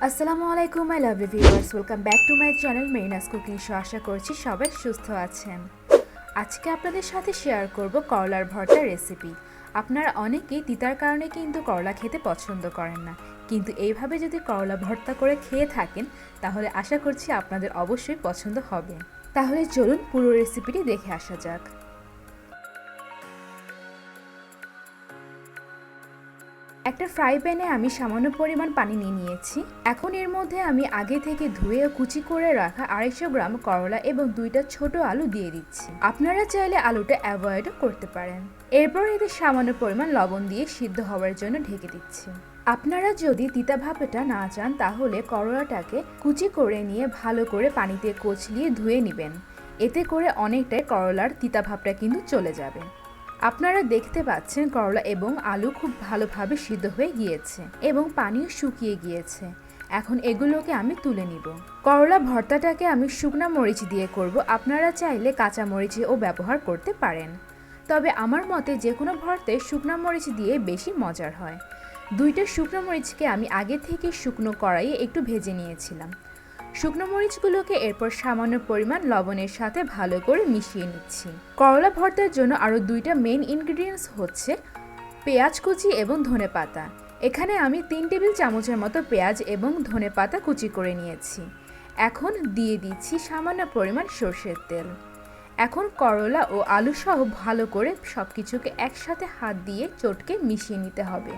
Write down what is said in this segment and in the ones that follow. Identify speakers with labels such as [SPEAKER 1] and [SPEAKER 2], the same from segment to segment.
[SPEAKER 1] আসসালামু আলাইকুম my lovely viewers, welcome back to my channel Marina's cooking show. আশা করছি সবাই সুস্থ আছেন। আজকে আপনাদের সাথে শেয়ার করব করলার ভর্তা রেসিপি। আপনারা অনেকেই তিতার কারণে কিন্তু করলা খেতে পছন্দ করেন না, কিন্তু এইভাবে যদি করলা ভর্তা করে খেয়ে থাকেন তাহলে আশা করছি আপনাদের অবশ্যই পছন্দ হবে। তাহলে চলুন পুরো রেসিপিটি দেখে আসা যাক। একটা ফ্রাই প্যানে আমি সামান্য পরিমাণ পানি নিয়েছি। এখন এর মধ্যে আমি আগে থেকে ধুয়ে ও কুচি করে রাখা 250 গ্রাম করলা এবং 2টা ছোট আলু দিয়ে দিচ্ছি। আপনারা চাইলে আলুটা অ্যাভয়েডও করতে পারেন। এরপর এতে সামান্য পরিমাণ লবণ দিয়ে সিদ্ধ হওয়ার জন্য ঢেকে দিচ্ছি। আপনারা যদি তিতা ভাবটা না চান তাহলে করলাটাকে কুচি করে নিয়ে ভালো করে পানিতে কচলিয়ে ধুয়ে নেবেন। এতে করে অনেকটাই করলার তিতা ভাবটা কিন্তু চলে যাবে। আপনারা দেখতে পাচ্ছেন করলা এবং আলু খুব ভালোভাবে সিদ্ধ হয়ে গিয়েছে এবং পানিও শুকিয়ে গিয়েছে। এখন এগুলোকে আমি তুলে নিব। করলা ভর্তাটাকে আমি শুকনা মরিচ দিয়ে করব। আপনারা চাইলে কাঁচা মরিচও ব্যবহার করতে পারেন, তবে আমার মতে যে কোনো ভর্তায় শুকনা মরিচ দিয়ে বেশি মজার হয়। 2টা শুকনো মরিচকে আমি আগে থেকে শুকনো কড়াইয়ে একটু ভেজে নিয়েছিলাম। শুকনো মরিচগুলোকে এরপর সামান্য পরিমাণ লবণের সাথে ভালো করে মিশিয়ে নিচ্ছি। করলা ভর্তার জন্য আরও 2টা মেইন ইনগ্রিডিয়েন্টস হচ্ছে পেঁয়াজ কুচি এবং ধনেপাতা। এখানে আমি 3 টেবিল চামচের মতো পেঁয়াজ এবং ধনেপাতা কুচি করে নিয়েছি। এখন দিয়ে দিচ্ছি সামান্য পরিমাণ সরষের তেল। এখন করলা ও আলু সহ ভালো করে সব কিছুকে একসাথে হাত দিয়ে চটকে মিশিয়ে নিতে হবে।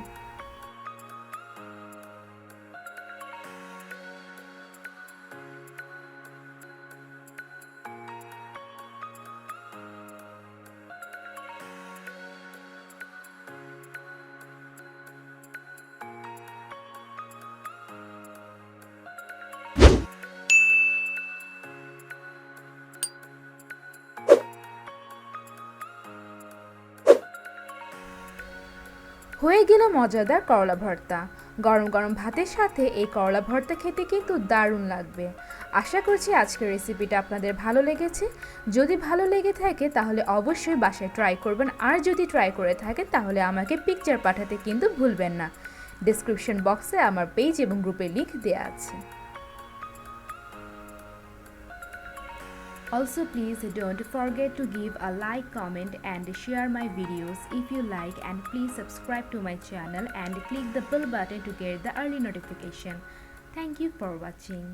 [SPEAKER 1] হয়ে গেল মজাদার করলা ভর্তা। গরম গরম ভাতের সাথে এই করলা ভর্তা খেতে কিন্তু দারুণ লাগবে। আশা করছি আজকের রেসিপিটা আপনাদের ভালো লেগেছে। যদি ভালো লেগে থাকে তাহলে অবশ্যই বাসায় ট্রাই করবেন, আর যদি ট্রাই করে থাকেন তাহলে আমাকে পিকচার পাঠাতে কিন্তু ভুলবেন না। ডেসক্রিপশন বক্সে আমার পেজ এবং গ্রুপের লিংক দেওয়া আছে। Also, please don't forget to give a like, comment and share my videos if you like, and please subscribe to my channel and click the bell button to get the early notification. Thank you for watching.